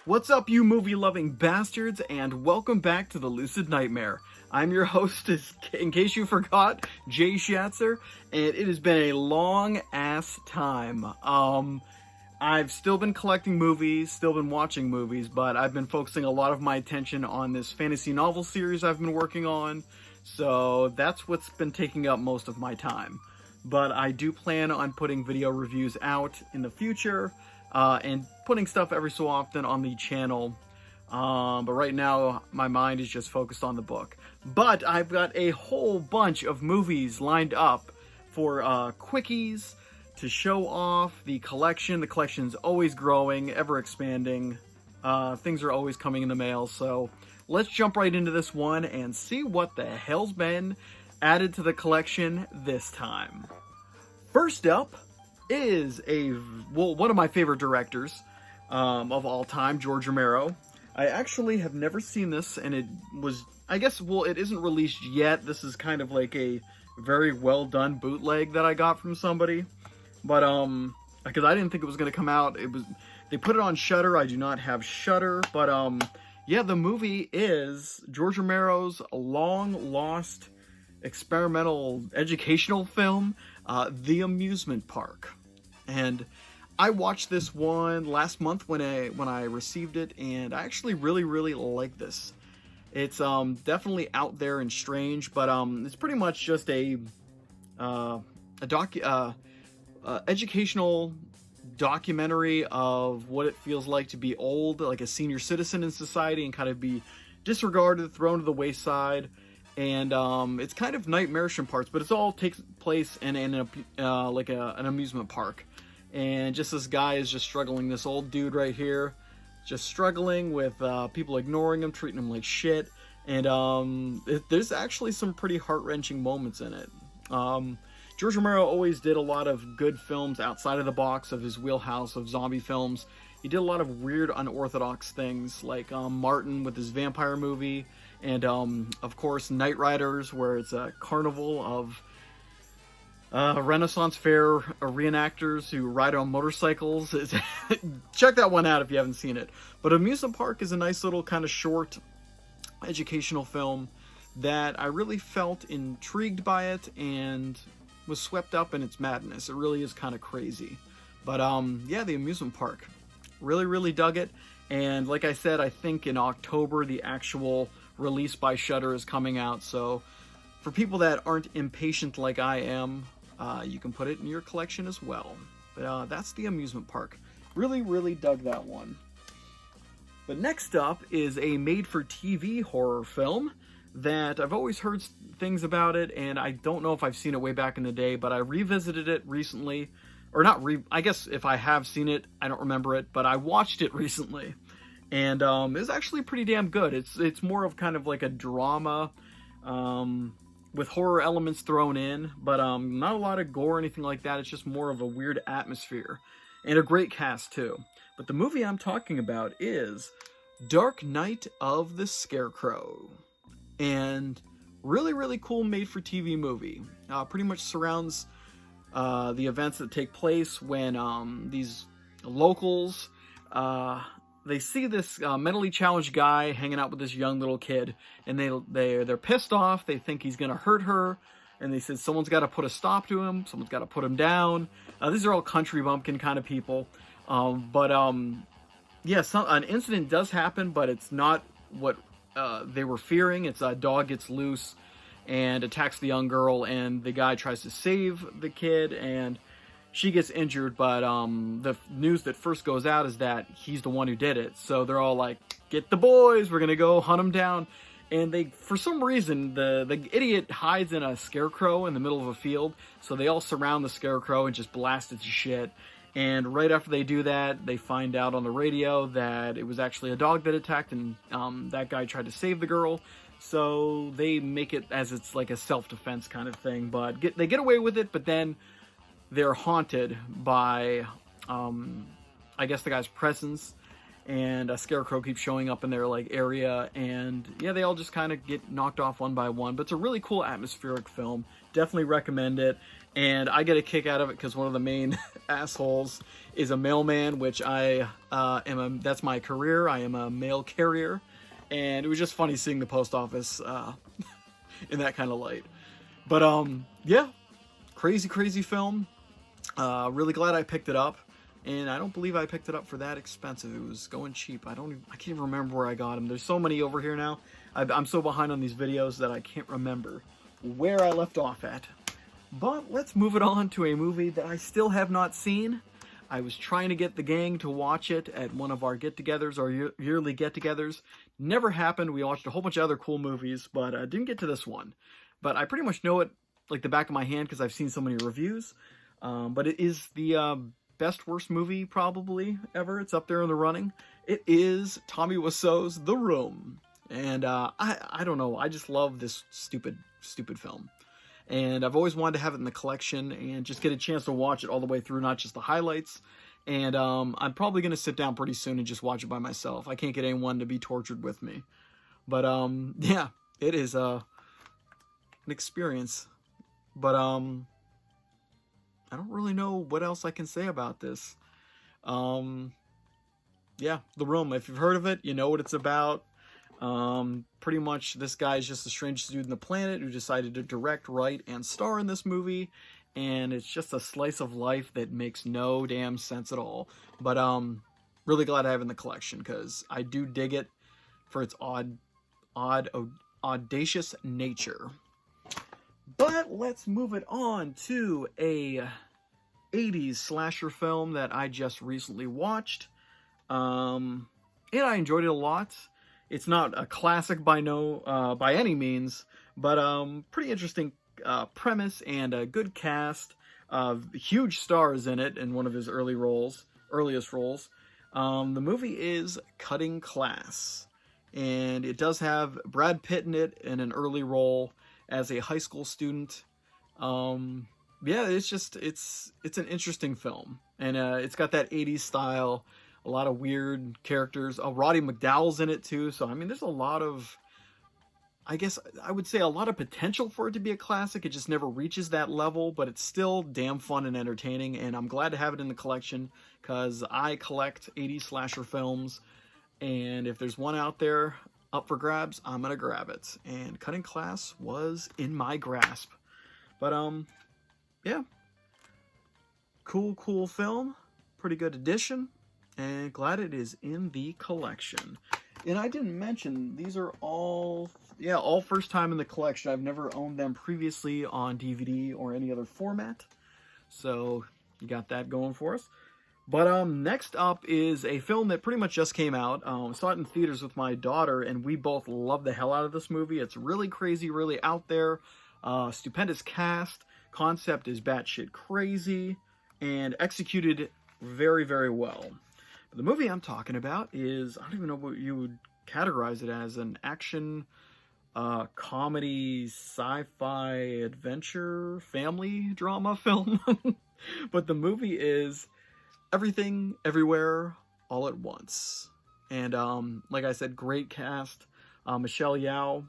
What's up, you movie-loving bastards, and welcome back to the Lucid Nightmare. I'm your host, in case you forgot, Jay Schatzer, and it has been a long-ass time. I've still been collecting movies, still been watching movies, but I've been focusing a lot of my attention on this fantasy novel series I've been working on, so that's what's been taking up most of my time. But I do plan on putting video reviews out in the future, and putting stuff every so often on the channel. But right now, my mind is just focused on the book. But I've got a whole bunch of movies lined up for Quickies to show off the collection. The collection's always growing, ever expanding. Things are always coming in the mail. So let's jump right into this one and see what the hell's been added to the collection this time. First up is one of my favorite directors of all time, George Romero. I actually have never seen this, and it was, it isn't released yet. This is kind of like a very well done bootleg that I got from somebody, but because I didn't think it was going to come out. They put it on Shudder. I do not have Shudder, but yeah, the movie is George Romero's long lost experimental educational film, The Amusement Park. And I watched this one last month when I received it, and I actually really like this. It's definitely out there and strange, but it's pretty much just a educational documentary of what it feels like to be old, like a senior citizen in society, and kind of be disregarded, thrown to the wayside. And it's kind of nightmarish in parts, but it all takes place in an amusement park. And just this guy is just struggling, this old dude right here, just struggling with people ignoring him, treating him like shit. And there's actually some pretty heart-wrenching moments in it. George Romero always did a lot of good films outside of the box of his wheelhouse of zombie films. He did a lot of weird, unorthodox things, like Martin with his vampire movie, and of course Night Riders, where it's a carnival of Renaissance fair reenactors who ride on motorcycles. Check that one out if you haven't seen it. But Amusement Park is a nice little kind of short educational film that I really felt intrigued by it and was swept up in its madness. It really is kind of crazy. But yeah, The Amusement Park. Really dug it. And like I said, I think in October the actual release by Shudder is coming out. So for people that aren't impatient like I am, you can put it in your collection as well. But that's The Amusement Park. Really dug that one. But next up is a made-for-TV horror film that I've always heard things about it, and I don't know if I've seen it way back in the day, but I revisited it recently. Or I guess if I have seen it, I don't remember it, but I watched it recently. And it's actually pretty damn good. It's more of kind of like a drama, with horror elements thrown in, but not a lot of gore or anything like that. It's just more of a weird atmosphere, and a great cast too. But the movie I'm talking about is Dark Night of the Scarecrow, and really cool made-for-TV movie. Pretty much surrounds the events that take place when these locals they see this mentally challenged guy hanging out with this young little kid, and they're pissed off. They think he's gonna hurt her, and they said someone's got to put a stop to him. Someone's got to put him down. These are all country bumpkin kind of people, but yeah, an incident does happen, but it's not what they were fearing. It's a dog gets loose and attacks the young girl, and the guy tries to save the kid, and she gets injured, but the news that first goes out is that he's the one who did it. So they're all like, get the boys, we're gonna go hunt him down. And for some reason, the idiot hides in a scarecrow in the middle of a field, so they all surround the scarecrow and just blast it to shit. And right after they do that, they find out on the radio that it was actually a dog that attacked, and that guy tried to save the girl. So they make it as it's like a self-defense kind of thing, but they get away with it, but then they're haunted by, I guess, the guy's presence, and a Scarecrow keeps showing up in their like area, and yeah, they all just kind of get knocked off one by one. But it's a really cool atmospheric film. Definitely recommend it. And I get a kick out of it because one of the main assholes is a mailman, which I that's my career. I am a mail carrier, and it was just funny seeing the post office in that kind of light. But yeah, crazy film. Really glad I picked it up. And I don't believe I picked it up for that expensive. It was going cheap. I can't even remember where I got them. There's so many over here now. I'm so behind on these videos that I can't remember where I left off at. But let's move it on to a movie that I still have not seen. I was trying to get the gang to watch it at one of our get-togethers, our yearly get-togethers. Never happened. We watched a whole bunch of other cool movies, but didn't get to this one. But I pretty much know it like the back of my hand because I've seen so many reviews. But it is the best worst movie probably ever. It's up there in the running. It is Tommy Wiseau's The Room, and I don't know, I just love this stupid film, and I've always wanted to have it in the collection and just get a chance to watch it all the way through, not just the highlights. And I'm probably gonna sit down pretty soon and just watch it by myself. I can't get anyone to be tortured with me, but yeah, it is an experience. But I don't really know what else I can say about this. Yeah, The Room. If you've heard of it, you know what it's about. Pretty much this guy's just the strangest dude on the planet who decided to direct, write, and star in this movie. And it's just a slice of life that makes no damn sense at all. But really glad I have it in the collection because I do dig it for its audacious nature. But let's move it on to a 80s slasher film that I just recently watched. And I enjoyed it a lot. It's not a classic by any means, but pretty interesting premise and a good cast of huge stars in it in one of his earliest roles. The movie is Cutting Class, and it does have Brad Pitt in it in an early role as a high school student. Yeah, it's an interesting film, and it's got that 80s style, a lot of weird characters. Roddy McDowall's in it too, so I mean, there's a lot of, I guess I would say, a lot of potential for it to be a classic. It just never reaches that level, but it's still damn fun and entertaining, and I'm glad to have it in the collection because I collect 80s slasher films, and if there's one out there up for grabs, I'm gonna grab it. And Cutting Class was in my grasp. But yeah, cool film, pretty good addition, and glad it is in the collection. And I didn't mention, these are all first time in the collection. I've never owned them previously on DVD or any other format, so you got that going for us. But next up is a film that pretty much just came out. Saw it in theaters with my daughter, and we both love the hell out of this movie. It's really crazy, really out there. Stupendous cast. Concept is batshit crazy, and executed very, very well. But the movie I'm talking about is, I don't even know what you would categorize it as, an action, comedy, sci-fi, adventure, family drama film. But the movie is Everything, Everywhere, All at Once. And like I said, great cast. Michelle Yeoh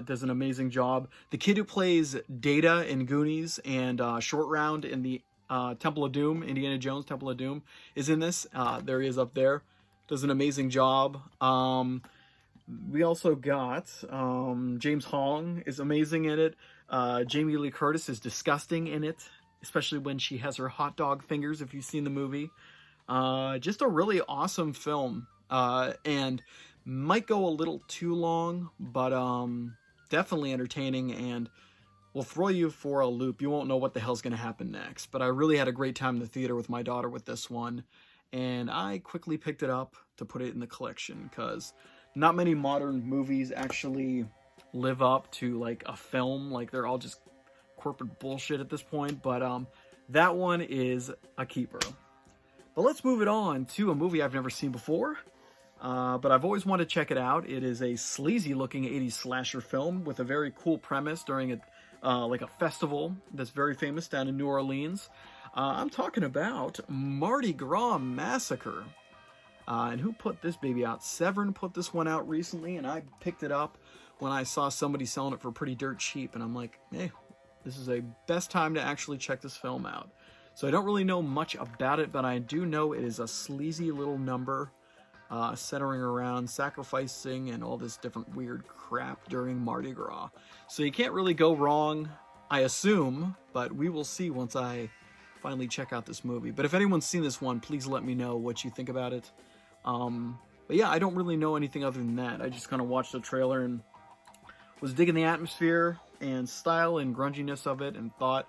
does an amazing job. The kid who plays Data in Goonies and Short Round in the Temple of Doom, Indiana Jones Temple of Doom, is in this. There he is up there. Does an amazing job. We also got James Hong is amazing in it. Jamie Lee Curtis is disgusting in it, especially when she has her hot dog fingers, if you've seen the movie. Just a really awesome film, and might go a little too long, but definitely entertaining and will throw you for a loop. You won't know what the hell's going to happen next, but I really had a great time in the theater with my daughter with this one, and I quickly picked it up to put it in the collection, because not many modern movies actually live up to like a film. Like, they're all just corporate bullshit at this point, but that one is a keeper. But let's move it on to a movie I've never seen before, but I've always wanted to check it out. It is a sleazy looking 80s slasher film with a very cool premise during like a festival that's very famous down in New Orleans. I'm talking about Mardi Gras Massacre. And who put this baby out? Severin put this one out recently, and I picked it up when I saw somebody selling it for pretty dirt cheap, and I'm like, hey, this is a best time to actually check this film out. So I don't really know much about it, but I do know it is a sleazy little number centering around sacrificing and all this different weird crap during Mardi Gras. So you can't really go wrong, I assume, but we will see once I finally check out this movie. But if anyone's seen this one, please let me know what you think about it. But yeah, I don't really know anything other than that. I just kind of watched the trailer and was digging the atmosphere and style and grunginess of it and thought,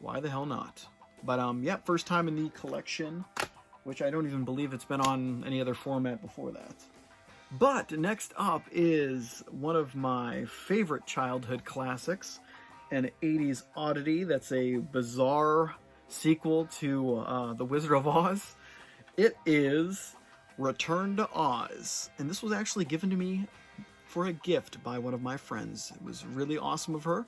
why the hell not? But yeah, first time in the collection, which I don't even believe it's been on any other format before that. But next up is one of my favorite childhood classics, an 80s oddity that's a bizarre sequel to The Wizard of Oz. It is Return to Oz, and this was actually given to me for a gift by one of my friends. It was really awesome of her,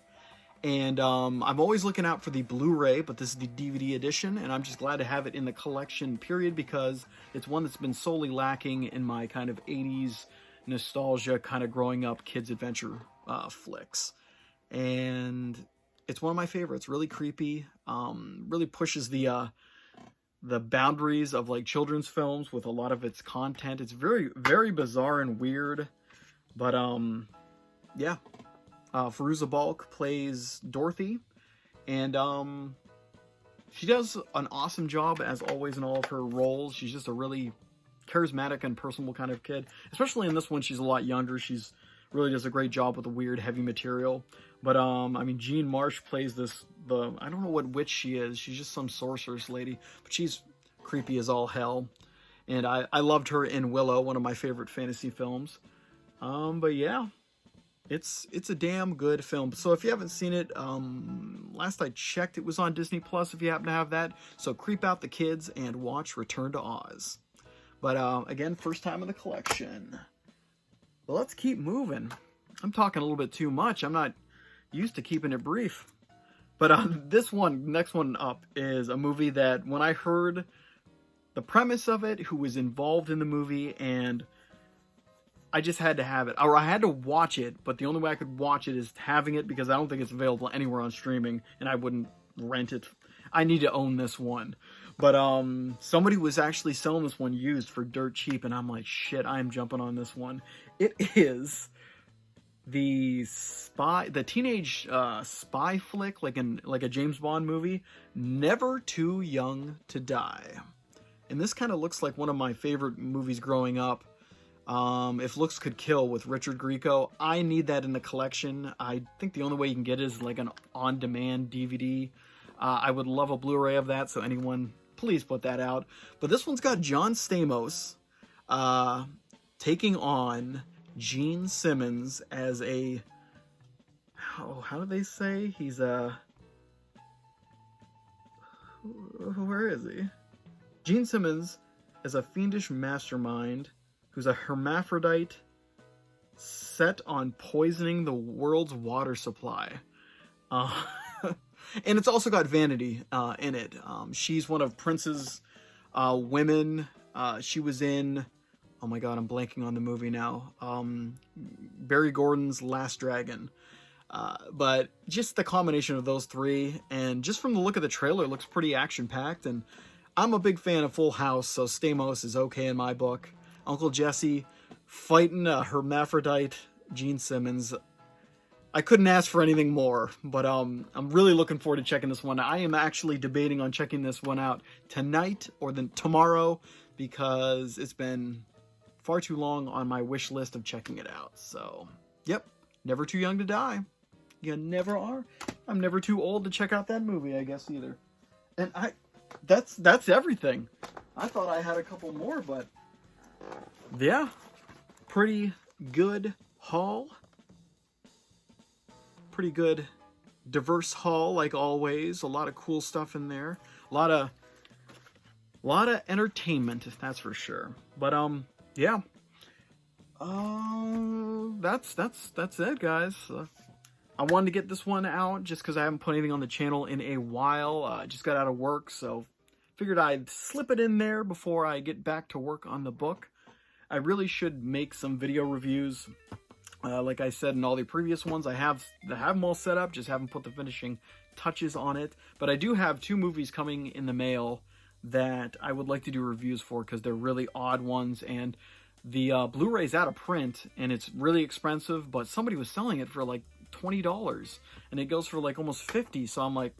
and I'm always looking out for the Blu-ray, but this is the DVD edition, and I'm just glad to have it in the collection, period, because it's one that's been solely lacking in my kind of 80s nostalgia, kind of growing up kids adventure flicks. And it's one of my favorites. Really creepy, really pushes the boundaries of like children's films with a lot of its content. It's very, very bizarre and weird, but yeah. Fairuza Balk plays Dorothy, and she does an awesome job as always in all of her roles. She's just a really charismatic and personable kind of kid, especially in this one. She's a lot younger. She's really does a great job with the weird heavy material. But I mean, Jean Marsh plays I don't know what witch she is. She's just some sorceress lady, but she's creepy as all hell. And I loved her in Willow, one of my favorite fantasy films. But yeah, it's a damn good film. So if you haven't seen it, last I checked, it was on Disney Plus if you happen to have that. So creep out the kids and watch Return to Oz. But again, first time in the collection. Well, let's keep moving. I'm talking a little bit too much. I'm not used to keeping it brief. But next one up is a movie that when I heard the premise of it, who was involved in the movie, and I just had to have it. Or I had to watch it, but the only way I could watch it is having it, because I don't think it's available anywhere on streaming, and I wouldn't rent it. I need to own this one. But somebody was actually selling this one used for dirt cheap, and I'm like, shit, I am jumping on this one. It is the teenage spy flick, like a James Bond movie, Never Too Young to Die. And this kind of looks like one of my favorite movies growing up. If Looks Could Kill with Richard Grieco. I need that in the collection. I think the only way you can get it is like an on-demand DVD. I would love a Blu-ray of that, so anyone, please put that out. But this one's got John Stamos taking on Gene Simmons as a... how do they say? He's a... Where is he? Gene Simmons is a fiendish mastermind who's a hermaphrodite set on poisoning the world's water supply. And it's also got Vanity in it. She's one of Prince's women. She was in, oh my god, I'm blanking on the movie now. Barry Gordon's Last Dragon. But just the combination of those three, and just from the look of the trailer, it looks pretty action-packed. And I'm a big fan of Full House, so Stamos is okay in my book. Uncle Jesse fighting a hermaphrodite Gene Simmons. I couldn't ask for anything more, but I'm really looking forward to checking this one. I am actually debating on checking this one out tonight or then tomorrow, because it's been far too long on my wish list of checking it out. So, yep, Never Too Young to Die. You never are. I'm never too old to check out that movie, I guess, either. And that's everything. I thought I had a couple more, but yeah, pretty good haul. Pretty good, diverse haul, like always. A lot of cool stuff in there. A lot of entertainment, that's for sure. But yeah. That's it, guys. I wanted to get this one out just because I haven't put anything on the channel in a while. I just got out of work, so figured I'd slip it in there before I get back to work on the book. I really should make some video reviews. Like I said in all the previous ones, I have them all set up, just haven't put the finishing touches on it. But I do have 2 movies coming in the mail that I would like to do reviews for because they're really odd ones, and the Blu-ray's out of print and it's really expensive, but somebody was selling it for like $20 and it goes for like almost $50, so I'm like,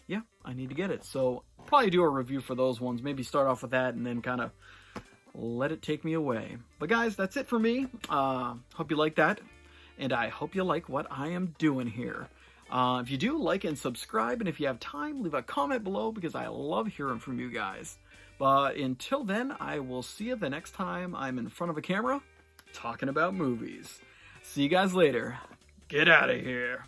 yeah, I need to get it. So probably do a review for those ones, maybe start off with that and then kind of let it take me away. But guys, that's it for me. Hope you like that, and I hope you like what I am doing here. If you do, like and subscribe, and if you have time, leave a comment below because I love hearing from you guys. But until then, I will see you the next time I'm in front of a camera talking about movies. See you guys later. Get out of here.